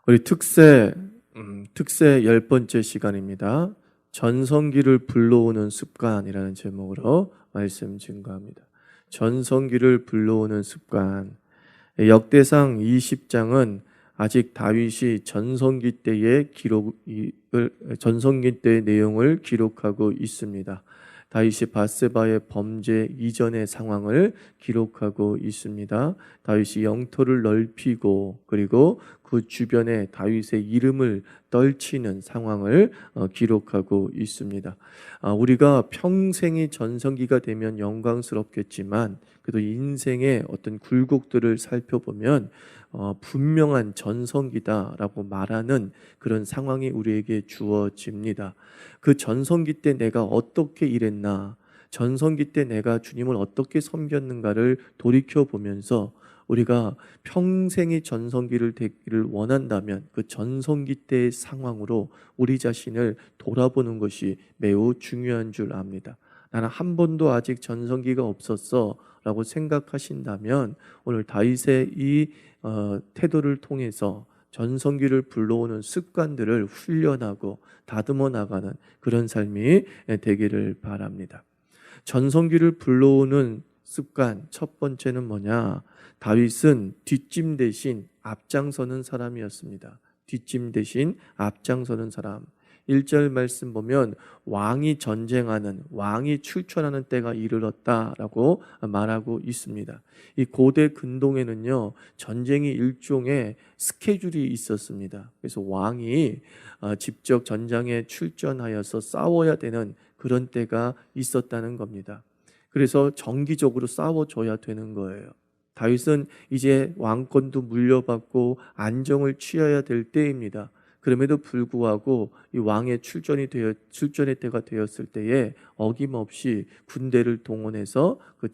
우리 특세 10번째 시간입니다. 전성기를 불러오는 습관이라는 제목으로 말씀 증거합니다. 전성기를 불러오는 습관. 역대상 20장은 아직 다윗이 전성기 때의 전성기 때의 내용을 기록하고 있습니다. 다윗이 밧세바의 범죄 이전의 상황을 기록하고 있습니다. 다윗이 영토를 넓히고 그리고 그 주변에 다윗의 이름을 떨치는 상황을 기록하고 있습니다. 우리가 평생이 전성기가 되면 영광스럽겠지만 그래도 인생의 어떤 굴곡들을 살펴보면 분명한 전성기다라고 말하는 그런 상황이 우리에게 주어집니다. 그 전성기 때 내가 어떻게 일했나, 전성기 때 내가 주님을 어떻게 섬겼는가를 돌이켜보면서 우리가 평생이 전성기를 되기를 원한다면 그 전성기 때의 상황으로 우리 자신을 돌아보는 것이 매우 중요한 줄 압니다. 나는 한 번도 아직 전성기가 없었어 라고 생각하신다면 오늘 다윗의 이 태도를 통해서 전성기를 불러오는 습관들을 훈련하고 다듬어 나가는 그런 삶이 되기를 바랍니다. 전성기를 불러오는 습관 첫 번째는 뭐냐? 다윗은 뒷짐 대신 앞장서는 사람이었습니다. 뒷짐 대신 앞장서는 사람. 1절 말씀 보면 왕이 전쟁하는, 왕이 출전하는 때가 이르렀다라고 말하고 있습니다. 이 고대 근동에는요, 전쟁이 일종의 스케줄이 있었습니다. 그래서 왕이 직접 전장에 출전하여서 싸워야 되는 그런 때가 있었다는 겁니다. 그래서 정기적으로 싸워줘야 되는 거예요. 다윗은 이제 왕권도 물려받고 안정을 취해야 될 때입니다. 그럼에도 불구하고 이 왕의 출전의 때가 되었을 때에 어김없이 군대를 동원해서 그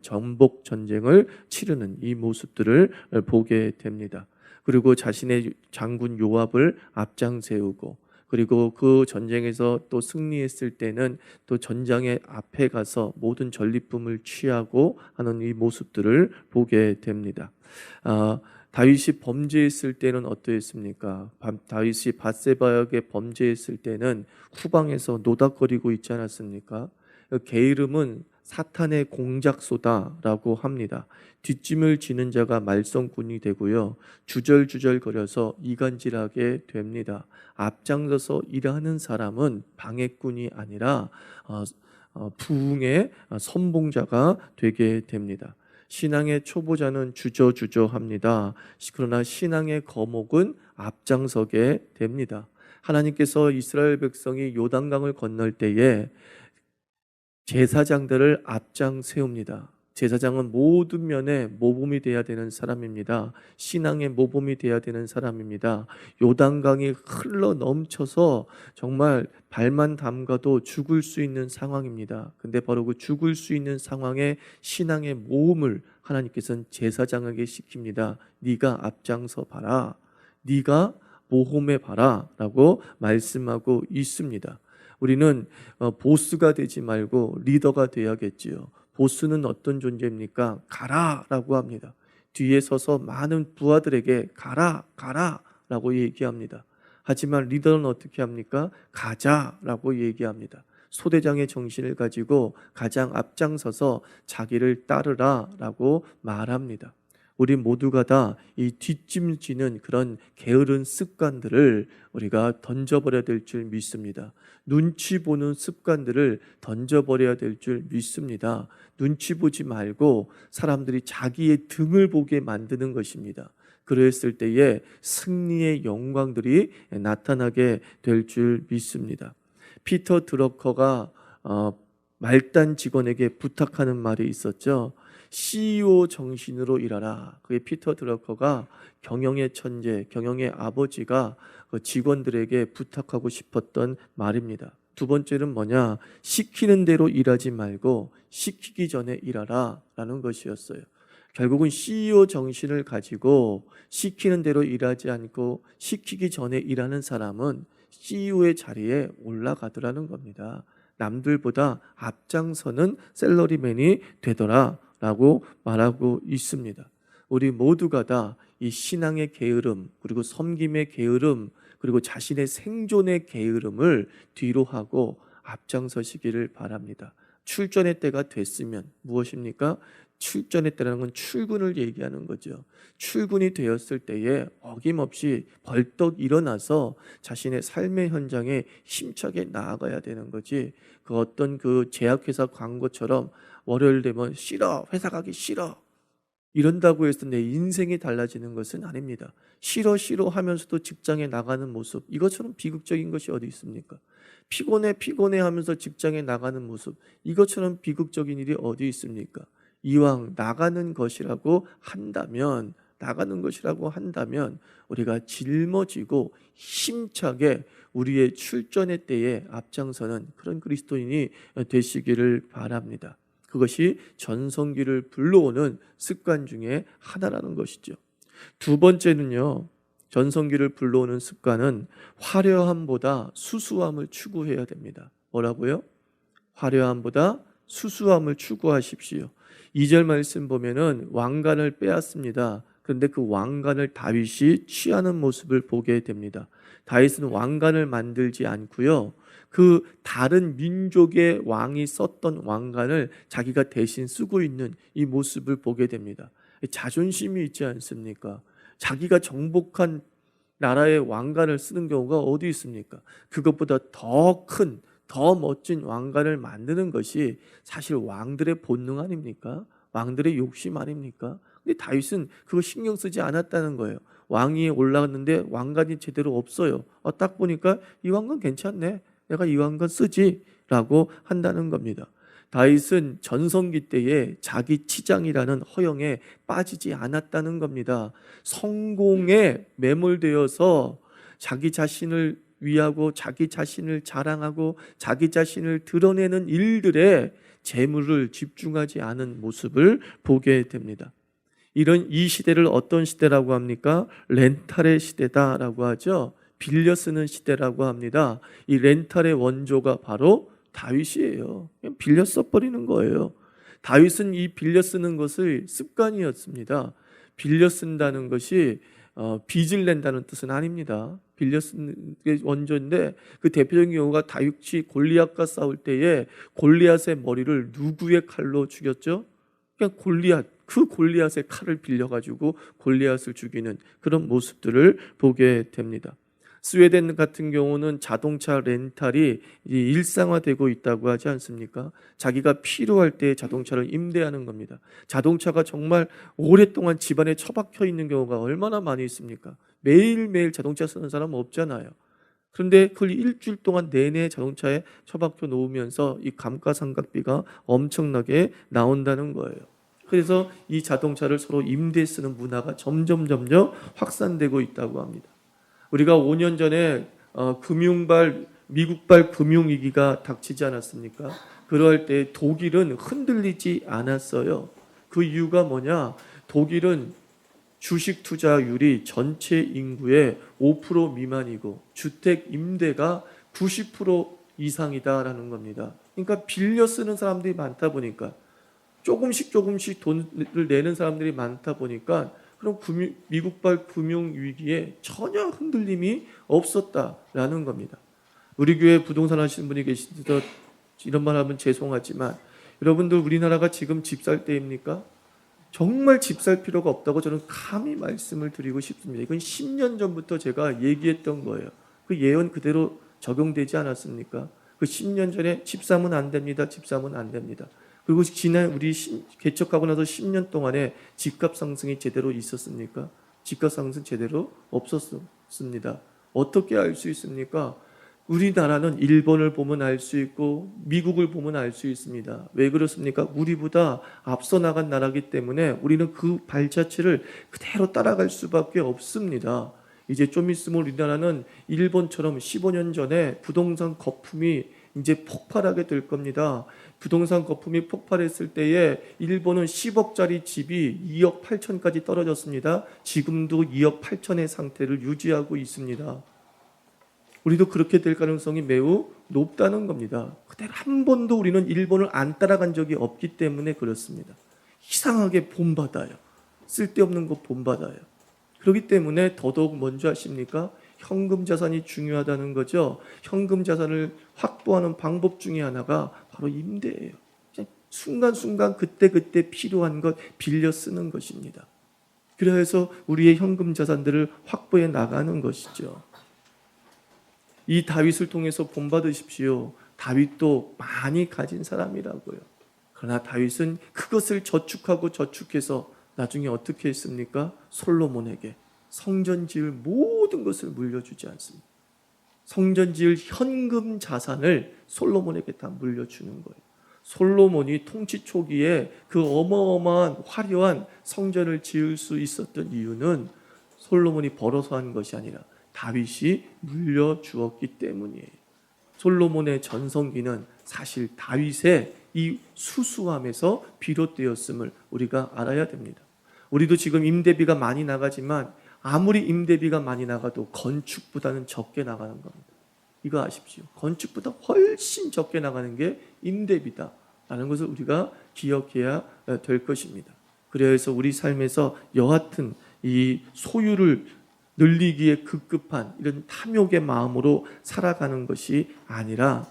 전복 전쟁을 치르는 이 모습들을 보게 됩니다. 그리고 자신의 장군 요압을 앞장 세우고 그리고 그 전쟁에서 또 승리했을 때는 또 전장의 앞에 가서 모든 전리품을 취하고 하는 이 모습들을 보게 됩니다. 다윗이 범죄했을 때는 어떠했습니까? 다윗이 밧세바에게 범죄했을 때는 후방에서 노닥거리고 있지 않았습니까? 게으름은 사탄의 공작소다라고 합니다. 뒷짐을 지는 자가 말썽꾼이 되고요. 주절주절거려서 이간질하게 됩니다. 앞장서서 일하는 사람은 방해꾼이 아니라 부흥의 선봉자가 되게 됩니다. 신앙의 초보자는 주저주저합니다. 그러나 신앙의 거목은 앞장서게 됩니다. 하나님께서 이스라엘 백성이 요단강을 건널 때에 제사장들을 앞장 세웁니다. 제사장은 모든 면에 모범이 되어야 되는 사람입니다. 신앙의 모범이 되어야 되는 사람입니다. 요단강이 흘러 넘쳐서 정말 발만 담가도 죽을 수 있는 상황입니다. 근데 바로 그 죽을 수 있는 상황에 신앙의 모범을 하나님께서는 제사장에게 시킵니다. 네가 앞장서 봐라. 네가 모험해 봐라 라고 말씀하고 있습니다. 우리는 보스가 되지 말고 리더가 되어야겠지요. 보스는 어떤 존재입니까? 가라라고 합니다. 뒤에 서서 많은 부하들에게 가라 라고 얘기합니다. 하지만 리더는 어떻게 합니까? 가자라고 얘기합니다. 소대장의 정신을 가지고 가장 앞장서서 자기를 따르라 라고 말합니다. 우리 모두가 다 이 뒷짐지는 그런 게으른 습관들을 우리가 던져버려야 될 줄 믿습니다. 눈치 보는 습관들을 던져버려야 될 줄 믿습니다. 눈치 보지 말고 사람들이 자기의 등을 보게 만드는 것입니다. 그랬을 때에 승리의 영광들이 나타나게 될 줄 믿습니다. 피터 드러커가 말단 직원에게 부탁하는 말이 있었죠. CEO 정신으로 일하라. 그게 피터 드러커가 경영의 천재, 경영의 아버지가 그 직원들에게 부탁하고 싶었던 말입니다. 두 번째는 뭐냐? 시키는 대로 일하지 말고 시키기 전에 일하라 라는 것이었어요. 결국은 CEO 정신을 가지고 시키는 대로 일하지 않고 시키기 전에 일하는 사람은 CEO의 자리에 올라가더라는 겁니다. 남들보다 앞장서는 샐러리맨이 되더라 라고 말하고 있습니다. 우리 모두가 다 이 신앙의 게으름, 그리고 섬김의 게으름, 그리고 자신의 생존의 게으름을 뒤로 하고 앞장서시기를 바랍니다. 출전의 때가 됐으면 무엇입니까? 출전의 때라는 건 출근을 얘기하는 거죠. 출근이 되었을 때에 어김없이 벌떡 일어나서 자신의 삶의 현장에 힘차게 나아가야 되는 거지. 그 어떤 그 제약회사 광고처럼 월요일 되면 싫어, 회사 가기 싫어, 이런다고 해서 내 인생이 달라지는 것은 아닙니다. 싫어 싫어 하면서도 직장에 나가는 모습, 이것처럼 비극적인 것이 어디 있습니까? 피곤해 피곤해 하면서 직장에 나가는 모습, 이것처럼 비극적인 일이 어디 있습니까? 이왕 나가는 것이라고 한다면 우리가 짊어지고 힘차게 우리의 출전의 때에 앞장서는 그런 그리스도인이 되시기를 바랍니다. 그것이 전성기를 불러오는 습관 중에 하나라는 것이죠. 두 번째는요, 전성기를 불러오는 습관은 화려함보다 수수함을 추구해야 됩니다. 뭐라고요? 화려함보다 수수함을 추구하십시오. 2절 말씀 보면은 왕관을 빼앗습니다. 그런데 그 왕관을 다윗이 취하는 모습을 보게 됩니다. 다윗은 왕관을 만들지 않고요, 그 다른 민족의 왕이 썼던 왕관을 자기가 대신 쓰고 있는 이 모습을 보게 됩니다. 자존심이 있지 않습니까? 자기가 정복한 나라의 왕관을 쓰는 경우가 어디 있습니까? 그것보다 더 큰, 더 멋진 왕관을 만드는 것이 사실 왕들의 본능 아닙니까? 왕들의 욕심 아닙니까? 근데 다윗은 그거 신경 쓰지 않았다는 거예요. 왕위에 올라갔는데 왕관이 제대로 없어요. 딱 보니까 이 왕관 괜찮네, 내가 이 왕관 쓰지 라고 한다는 겁니다. 다윗은 전성기 때에 자기 치장이라는 허영에 빠지지 않았다는 겁니다. 성공에 매몰되어서 자기 자신을 위하고 자기 자신을 자랑하고 자기 자신을 드러내는 일들에 재물을 집중하지 않은 모습을 보게 됩니다. 이 시대를 어떤 시대라고 합니까? 렌탈의 시대다라고 하죠. 빌려 쓰는 시대라고 합니다. 이 렌탈의 원조가 바로 다윗이에요. 그냥 빌려 써버리는 거예요. 다윗은 이 빌려 쓰는 것을 습관이었습니다. 빌려 쓴다는 것이 빚을 낸다는 뜻은 아닙니다. 빌려 쓰는 게 원조인데, 그 대표적인 경우가 다윗이 골리앗과 싸울 때에 골리앗의 머리를 누구의 칼로 죽였죠? 그냥 그 골리앗의 칼을 빌려가지고 골리앗을 죽이는 그런 모습들을 보게 됩니다. 스웨덴 같은 경우는 자동차 렌탈이 일상화되고 있다고 하지 않습니까? 자기가 필요할 때 자동차를 임대하는 겁니다. 자동차가 정말 오랫동안 집안에 처박혀 있는 경우가 얼마나 많이 있습니까? 매일매일 자동차 쓰는 사람은 없잖아요. 그런데 그걸 일주일 동안 내내 자동차에 처박혀 놓으면서 이 감가상각비가 엄청나게 나온다는 거예요. 그래서 이 자동차를 서로 임대 쓰는 문화가 점점 확산되고 있다고 합니다. 우리가 5년 전에 미국발 금융위기가 닥치지 않았습니까? 그럴 때 독일은 흔들리지 않았어요. 그 이유가 뭐냐? 독일은 주식 투자율이 전체 인구의 5% 미만이고 주택 임대가 90% 이상이다라는 겁니다. 그러니까 빌려 쓰는 사람들이 많다 보니까, 조금씩 돈을 내는 사람들이 많다 보니까, 그럼 미국발 금융위기에 전혀 흔들림이 없었다라는 겁니다. 우리 교회 부동산 하시는 분이 계시더 이런 말 하면 죄송하지만, 여러분들 우리나라가 지금 집 살 때입니까? 정말 집 살 필요가 없다고 저는 감히 말씀을 드리고 싶습니다. 이건 10년 전부터 제가 얘기했던 거예요. 그 예언 그대로 적용되지 않았습니까? 그 10년 전에 집 사면 안 됩니다. 집 사면 안 됩니다. 그리고 지난 우리 개척하고 나서 10년 동안에 집값 상승이 제대로 있었습니까? 집값 상승 제대로 없었습니다. 어떻게 알 수 있습니까? 우리나라는 일본을 보면 알 수 있고 미국을 보면 알 수 있습니다. 왜 그렇습니까? 우리보다 앞서 나간 나라이기 때문에 우리는 그 발자취를 그대로 따라갈 수밖에 없습니다. 이제 좀 있으면 우리나라는 일본처럼 15년 전에 부동산 거품이 이제 폭발하게 될 겁니다. 부동산 거품이 폭발했을 때에 일본은 10억짜리 집이 2억 8천까지 떨어졌습니다. 지금도 2억 8천의 상태를 유지하고 있습니다. 우리도 그렇게 될 가능성이 매우 높다는 겁니다. 그때 한 번도 우리는 일본을 안 따라간 적이 없기 때문에 그렇습니다. 이상하게 본받아요. 쓸데없는 거 본받아요. 그렇기 때문에 더더욱 뭔지 아십니까? 현금 자산이 중요하다는 거죠. 현금 자산을 확보하는 방법 중에 하나가 바로 임대예요. 순간순간 그때그때 필요한 것 빌려 쓰는 것입니다. 그래서 우리의 현금 자산들을 확보해 나가는 것이죠. 이 다윗을 통해서 본받으십시오. 다윗도 많이 가진 사람이라고요. 그러나 다윗은 그것을 저축하고 저축해서 나중에 어떻게 했습니까? 솔로몬에게 성전 지을 모든 것을 물려주지 않습니다. 성전 지을 현금 자산을 솔로몬에게 다 물려주는 거예요. 솔로몬이 통치 초기에 그 어마어마한 화려한 성전을 지을 수 있었던 이유는 솔로몬이 벌어서 한 것이 아니라 다윗이 물려주었기 때문이에요. 솔로몬의 전성기는 사실 다윗의 이 수수함에서 비롯되었음을 우리가 알아야 됩니다. 우리도 지금 임대비가 많이 나가지만 아무리 임대비가 많이 나가도 건축보다는 적게 나가는 겁니다. 이거 아십시오. 건축보다 훨씬 적게 나가는 게 임대비다라는 것을 우리가 기억해야 될 것입니다. 그래서 우리 삶에서 여하튼 이 소유를 늘리기에 급급한 이런 탐욕의 마음으로 살아가는 것이 아니라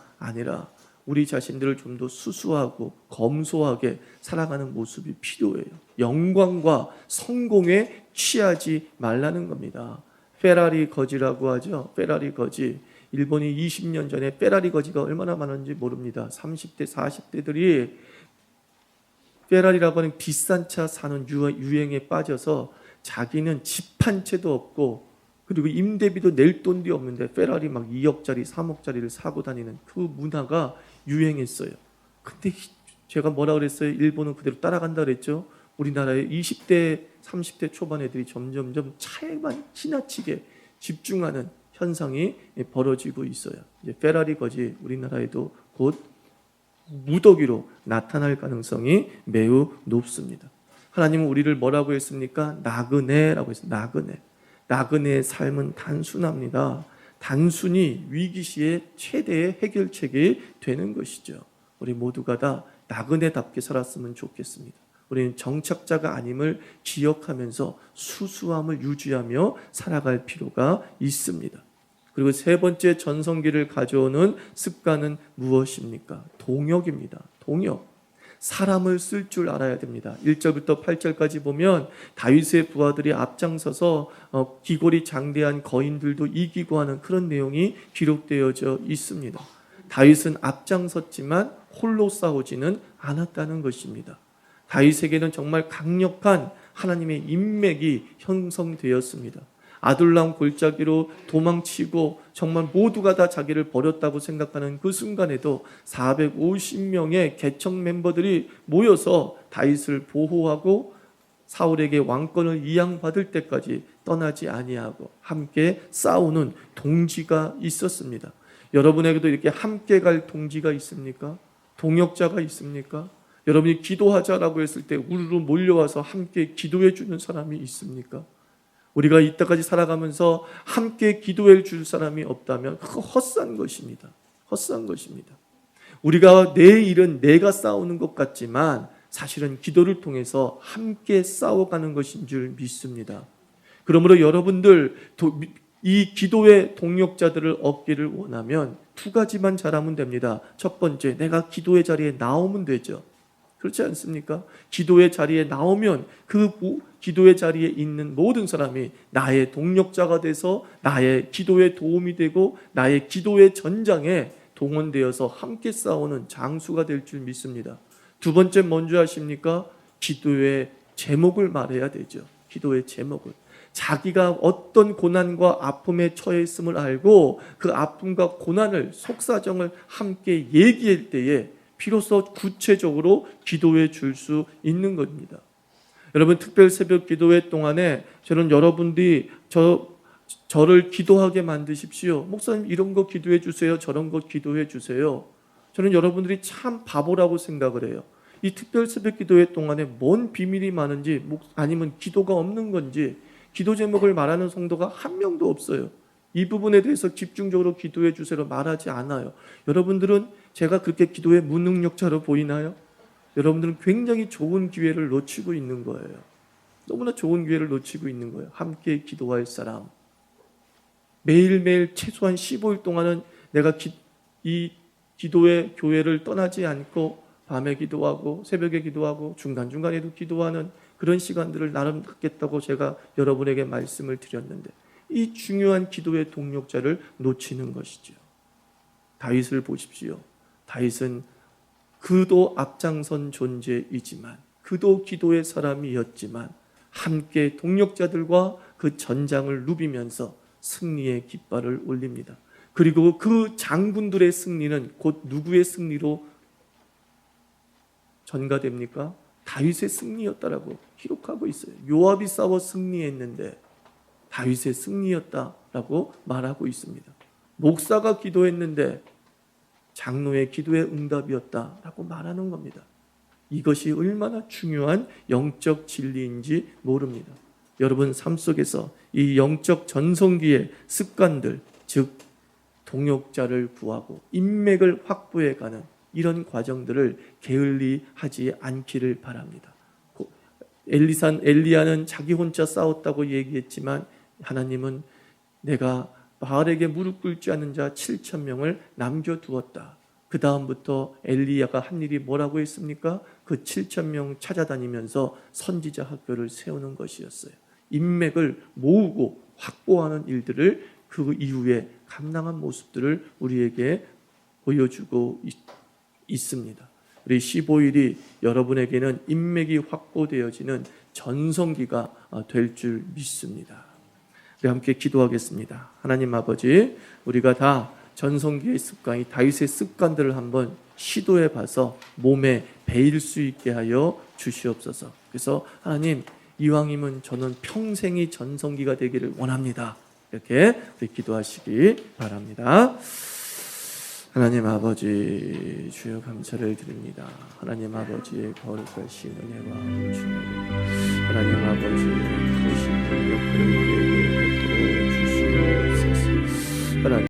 우리 자신들을 좀 더 수수하고 검소하게 살아가는 모습이 필요해요. 영광과 성공에 취하지 말라는 겁니다. 페라리 거지라고 하죠. 페라리 거지. 일본이 20년 전에 페라리 거지가 얼마나 많은지 모릅니다. 30대, 40대들이 페라리라고 하는 비싼 차 사는 유행에 빠져서 자기는 집 한 채도 없고 그리고 임대비도 낼 돈도 없는데 페라리 막 2억짜리, 3억짜리를 사고 다니는 그 문화가 유행했어요. 근데 제가 뭐라 그랬어요? 일본은 그대로 따라간다 그랬죠? 우리나라의 20대, 30대 초반 애들이 점점점 차에만 지나치게 집중하는 현상이 벌어지고 있어요. 이제 페라리 거지 우리나라에도 곧 무더기로 나타날 가능성이 매우 높습니다. 하나님은 우리를 뭐라고 했습니까? 나그네라고 했어요. 나그네의 삶은 단순합니다. 단순히 위기 시에 최대의 해결책이 되는 것이죠. 우리 모두가 다 나그네답게 살았으면 좋겠습니다. 우리는 정착자가 아님을 기억하면서 수수함을 유지하며 살아갈 필요가 있습니다. 그리고 세 번째 전성기를 가져오는 습관은 무엇입니까? 동역입니다. 동역. 사람을 쓸 줄 알아야 됩니다. 1절부터 8절까지 보면 다윗의 부하들이 앞장서서 기골이 장대한 거인들도 이기고 하는 그런 내용이 기록되어져 있습니다. 다윗은 앞장섰지만 홀로 싸우지는 않았다는 것입니다. 다윗에게는 정말 강력한 하나님의 인맥이 형성되었습니다. 아둘람 골짜기로 도망치고 정말 모두가 다 자기를 버렸다고 생각하는 그 순간에도 450명의 개척 멤버들이 모여서 다윗을 보호하고 사울에게 왕권을 이양받을 때까지 떠나지 아니하고 함께 싸우는 동지가 있었습니다. 여러분에게도 이렇게 함께 갈 동지가 있습니까? 동역자가 있습니까? 여러분이 기도하자라고 했을 때 우르르 몰려와서 함께 기도해 주는 사람이 있습니까? 우리가 이때까지 살아가면서 함께 기도해 줄 사람이 없다면 그거 헛산 것입니다. 헛산 것입니다. 우리가 내 일은 내가 싸우는 것 같지만 사실은 기도를 통해서 함께 싸워가는 것인 줄 믿습니다. 그러므로 여러분들 이 기도의 동역자들을 얻기를 원하면 두 가지만 잘하면 됩니다. 첫 번째, 내가 기도의 자리에 나오면 되죠. 그렇지 않습니까? 기도의 자리에 나오면 그 기도의 자리에 있는 모든 사람이 나의 동력자가 돼서 나의 기도에 도움이 되고 나의 기도의 전장에 동원되어서 함께 싸우는 장수가 될 줄 믿습니다. 두 번째 뭔지 아십니까? 기도의 제목을 말해야 되죠. 기도의 제목을. 자기가 어떤 고난과 아픔에 처해 있음을 알고 그 아픔과 고난을 속사정을 함께 얘기할 때에 비로소 구체적으로 기도해 줄 수 있는 겁니다. 여러분 특별 새벽 기도회 동안에 저는 여러분들이 저를 기도하게 만드십시오. 목사님 이런 거 기도해 주세요. 저런 거 기도해 주세요. 저는 여러분들이 참 바보라고 생각을 해요. 이 특별 새벽 기도회 동안에 뭔 비밀이 많은지 아니면 기도가 없는 건지 기도 제목을 말하는 성도가 한 명도 없어요. 이 부분에 대해서 집중적으로 기도해 주세요 말하지 않아요. 여러분들은 제가 그렇게 기도의 무능력자로 보이나요? 여러분들은 굉장히 좋은 기회를 놓치고 있는 거예요. 너무나 좋은 기회를 놓치고 있는 거예요. 함께 기도할 사람. 매일매일 최소한 15일 동안은 내가 이 기도의 교회를 떠나지 않고 밤에 기도하고 새벽에 기도하고 중간중간에도 기도하는 그런 시간들을 나름 갖겠다고 제가 여러분에게 말씀을 드렸는데 이 중요한 기도의 동력자를 놓치는 것이죠. 다윗을 보십시오. 다윗은 그도 앞장선 존재이지만 그도 기도의 사람이었지만 함께 동력자들과 그 전장을 누비면서 승리의 깃발을 올립니다. 그리고 그 장군들의 승리는 곧 누구의 승리로 전가됩니까? 다윗의 승리였다라고 기록하고 있어요. 요압이 싸워 승리했는데 다윗의 승리였다라고 말하고 있습니다. 목사가 기도했는데 장로의 기도의 응답이었다라고 말하는 겁니다. 이것이 얼마나 중요한 영적 진리인지 모릅니다. 여러분 삶 속에서 이 영적 전성기의 습관들, 즉 동역자를 구하고 인맥을 확보해가는 이런 과정들을 게을리하지 않기를 바랍니다. 엘리야는 자기 혼자 싸웠다고 얘기했지만 하나님은 내가 바알에게 무릎 꿇지 않은 자 7,000명을 남겨두었다. 그 다음부터 엘리야가 한 일이 뭐라고 했습니까? 그 7,000명 찾아다니면서 선지자 학교를 세우는 것이었어요. 인맥을 모으고 확보하는 일들을 그 이후에 감당한 모습들을 우리에게 보여주고 있습니다. 우리 15일이 여러분에게는 인맥이 확보되어지는 전성기가 될 줄 믿습니다. 우리 함께 기도하겠습니다. 하나님 아버지, 우리가 다 전성기의 습관이 다윗의 습관들을 한번 시도해 봐서 몸에 배일 수 있게 하여 주시옵소서. 그래서 하나님, 이왕이면 저는 평생이 전성기가 되기를 원합니다. 이렇게 우리 기도하시기 바랍니다. 하나님 아버지, 주여 감사를 드립니다. 하나님 아버지의 거룩하신 은혜와 주님, 하나님 아버지,